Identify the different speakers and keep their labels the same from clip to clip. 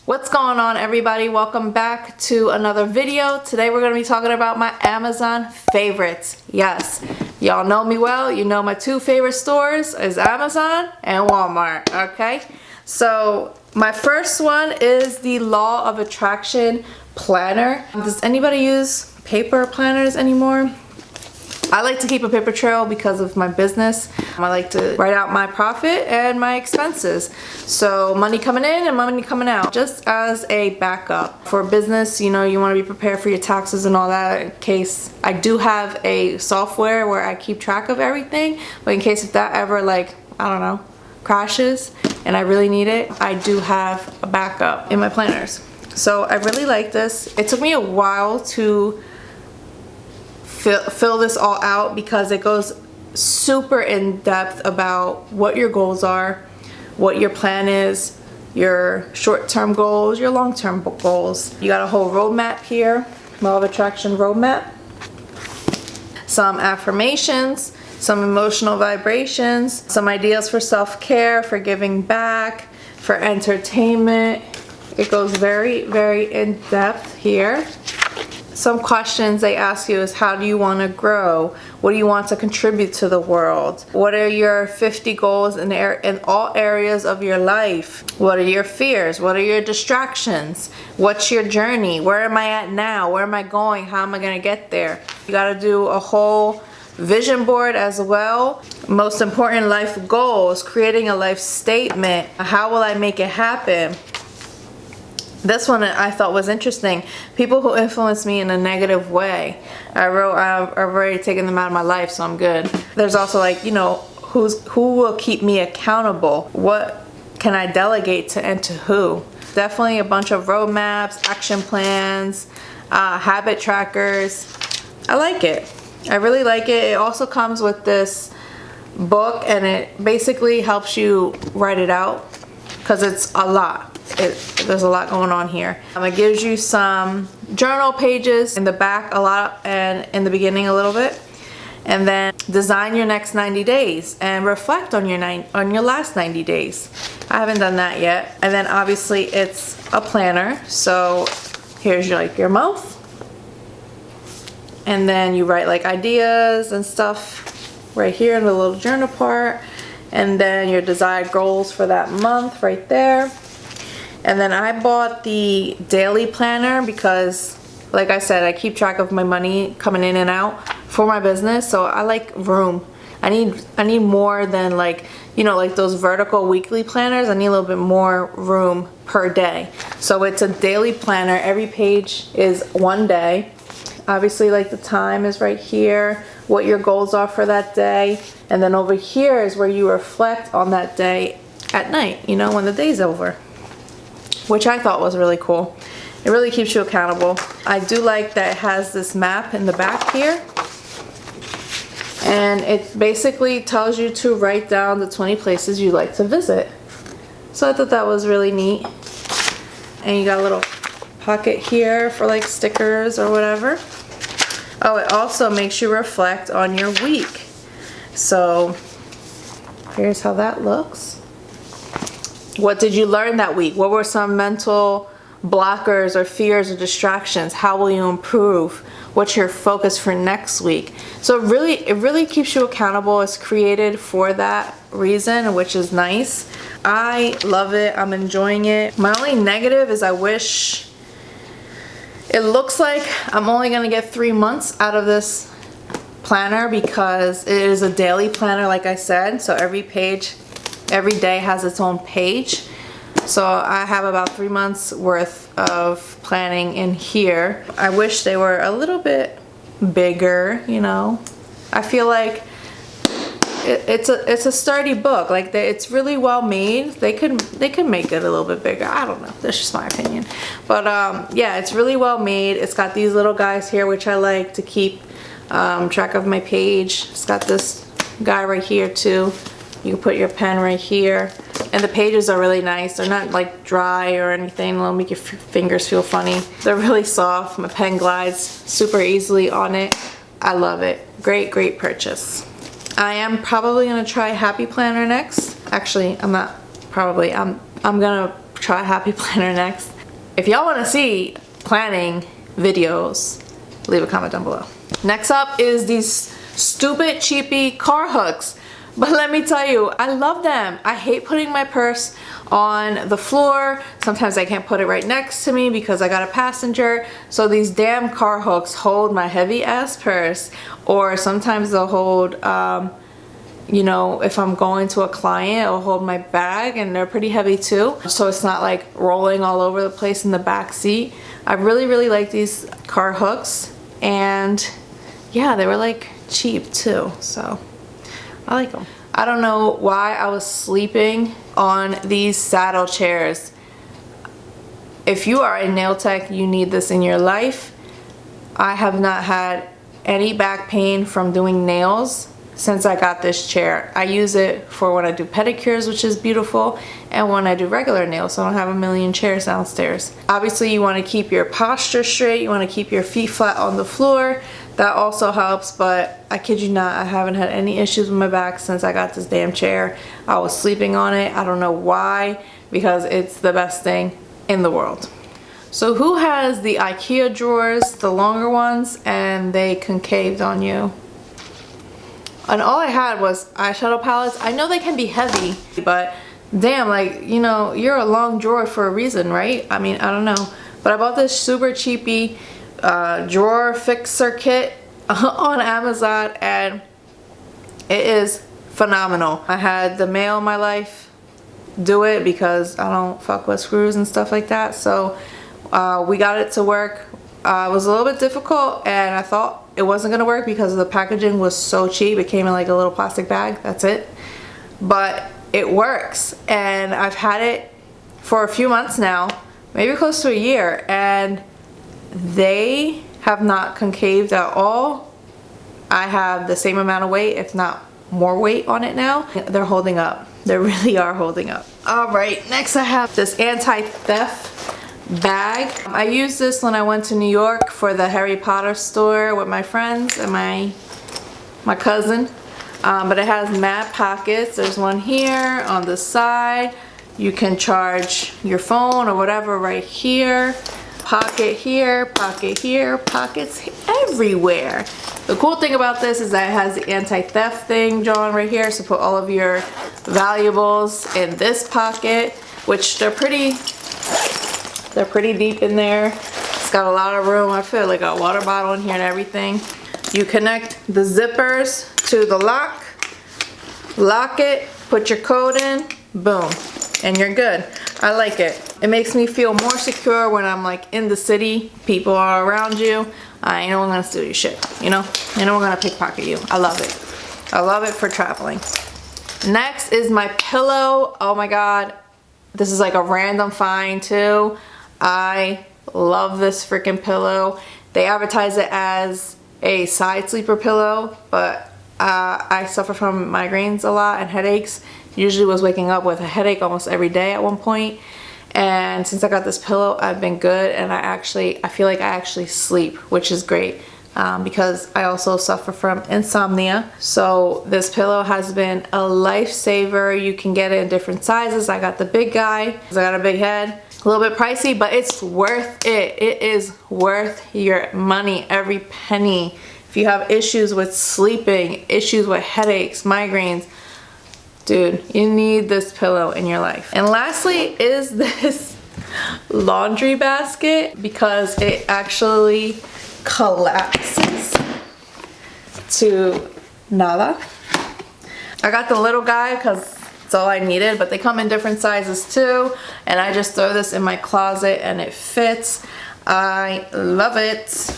Speaker 1: What's going on, everybody? Welcome back to another video. Today we're going to be talking about my Amazon favorites. Yes, y'all know me well. You know my two favorite stores is Amazon and Walmart, okay? So my first one is the Law of Attraction planner. Does anybody use paper planners anymore? I like to keep a paper trail because of my business. I like to write out my profit and my expenses. So money coming in and money coming out, just as a backup. For business, you know, you want to be prepared for your taxes and all that in case. I do have a software where I keep track of everything, but in case if that ever, like, I don't know, crashes and I really need it, I do have a backup in my planners. So I really like this. It took me a while to fill this all out because it goes super in depth about what your goals are, what your plan is, your short-term goals, your long-term goals. You got a whole roadmap here, Law of Attraction roadmap, some affirmations, some emotional vibrations, some ideas for self-care, for giving back, for entertainment. It goes very, very in depth here. Some questions they ask you is, how do you want to grow? What do you want to contribute to the world? What are your 50 goals in all areas of your life? What are your fears? What are your distractions? What's your journey? Where am I at now? Where am I going? How am I going to get there? You got to do a whole vision board as well. Most important life goals, creating a life statement. How will I make it happen? This one I thought was interesting. People who influence me in a negative way. I've already taken them out of my life, so I'm good. There's also, like, you know, who will keep me accountable? What can I delegate to and to who? Definitely a bunch of roadmaps, action plans, habit trackers. I like it. I really like it. It also comes with this book, and it basically helps you write it out because it's a lot. There's a lot going on here. It gives you some journal pages in the back a lot and in the beginning a little bit, and then design your next 90 days and reflect on your last 90 days. I haven't done that yet. And then obviously it's a planner, so here's your mouth, and then you write like ideas and stuff right here in the little journal part, and then your desired goals for that month right there. And then I bought the daily planner because, like I said, I keep track of my money coming in and out for my business. So I like room. I need more than, like, you know, like those vertical weekly planners. I need a little bit more room per day. So it's a daily planner. Every page is one day. Obviously, like, the time is right here, what your goals are for that day. And then over here is where you reflect on that day at night, you know, when the day's over, which I thought was really cool. It really keeps you accountable. I do like that it has this map in the back here, and it basically tells you to write down the 20 places you'd like to visit. So I thought that was really neat. And you got a little pocket here for like stickers or whatever. Oh, it also makes you reflect on your week. So here's how that looks. What did you learn that week? What were some mental blockers or fears or distractions? How will you improve? What's your focus for next week? So it really keeps you accountable. It's created for that reason, which is nice. I love it. I'm enjoying it. My only negative is I wish it looks like I'm only going to get 3 months out of this planner because it is a daily planner, like I said. So every day has its own page. So I have about 3 months worth of planning in here. I wish they were a little bit bigger, you know. I feel like it's a sturdy book. Like, it's really well made. They could make it a little bit bigger. I don't know. That's just my opinion. But yeah, it's really well made. It's got these little guys here, which I like to keep track of my page. It's got this guy right here too. You can put your pen right here. And the pages are really nice. They're not like dry or anything. They'll make your fingers feel funny. They're really soft. My pen glides super easily on it. I love it. Great, great purchase. I am probably gonna try Happy Planner next. Actually, I'm not probably. I'm gonna try Happy Planner next. if y'all want to see planning videos, leave a comment down below. Next up is these stupid cheapy car hooks. But let me tell you, I love them. I hate putting my purse on the floor. Sometimes I can't put it right next to me because I got a passenger. So these damn car hooks hold my heavy ass purse, or sometimes they'll hold, you know, if I'm going to a client, it'll hold my bag, and they're pretty heavy too. So it's not like rolling all over the place in the back seat. I really like these car hooks, and yeah, they were like cheap too, so I like them. I don't know why I was sleeping on these saddle chairs. If you are a nail tech, you need this in your life. I have not had any back pain from doing nails since I got this chair. I use it for when I do pedicures, which is beautiful, and when I do regular nails, so I don't have a million chairs downstairs. Obviously, you want to keep your posture straight. You want to keep your feet flat on the floor. That also helps, but I kid you not, I haven't had any issues with my back since I got this damn chair. I was sleeping on it. I don't know why, because it's the best thing in the world. So who has the Ikea drawers, the longer ones, and they concaved on you? And all I had was eyeshadow palettes. I know they can be heavy, but damn, like, you know, you're a long drawer for a reason, right? I mean, I don't know. But I bought this super cheapy drawer fixer kit on Amazon, and it is phenomenal. I had the male in my life do it because I don't fuck with screws and stuff like that. So we got it to work. It was a little bit difficult, and I thought it wasn't gonna work because the packaging was so cheap. It came in like a little plastic bag, that's it. But it works, and I've had it for a few months now, maybe close to a year, and they have not concaved at all. I have the same amount of weight, if not more weight on it now. They're holding up. They really are holding up. All right, next I have this anti-theft bag. I used this when I went to New York for the Harry Potter store with my friends and my cousin. But it has mad pockets. There's one here on the side. You can charge your phone or whatever right here. Pocket here, pockets everywhere. The cool thing about this is that it has the anti-theft thing drawn right here, so put all of your valuables in this pocket, which they're pretty deep in there. It's got a lot of room. I feel like a water bottle in here and everything. You connect the zippers to the lock it, put your code in, boom, and you're good. I like it. It makes me feel more secure when I'm like in the city, people are around you. Ain't no one gonna steal your shit, you know? Ain't no one gonna pickpocket you. I love it. I love it for traveling. Next is my pillow. Oh my God. This is like a random find too. I love this freaking pillow. They advertise it as a side sleeper pillow, but I suffer from migraines a lot and headaches. Usually was waking up with a headache almost every day at one point. And since I got this pillow, I've been good, and I feel like I actually sleep, which is great because I also suffer from insomnia. So this pillow has been a lifesaver. You can get it in different sizes. I got the big guy because I got a big head. A little bit pricey, but it's worth it. It is worth your money, every penny. If you have issues with sleeping, issues with headaches, migraines, dude, you need this pillow in your life. And lastly is this laundry basket, because it actually collapses to nada. I got the little guy because it's all I needed, but they come in different sizes too, and I just throw this in my closet and it fits. I love it.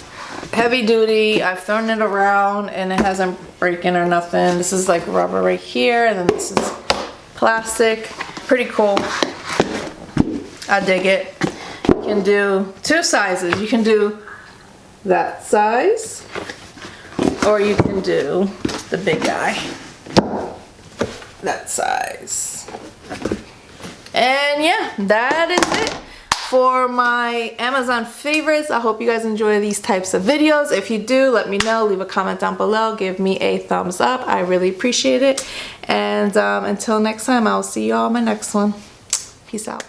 Speaker 1: Heavy duty. I've thrown it around and it hasn't breaking or nothing. This is like rubber right here, and then this is plastic. Pretty cool. I dig it. You can do two sizes. You can do that size, or you can do the big guy. That size. And yeah, that is it for my Amazon favorites. I hope you guys enjoy these types of videos. If you do, let me know. Leave a comment down below. Give me a thumbs up. I really appreciate it. And until next time, I'll see you all in my next one. Peace out.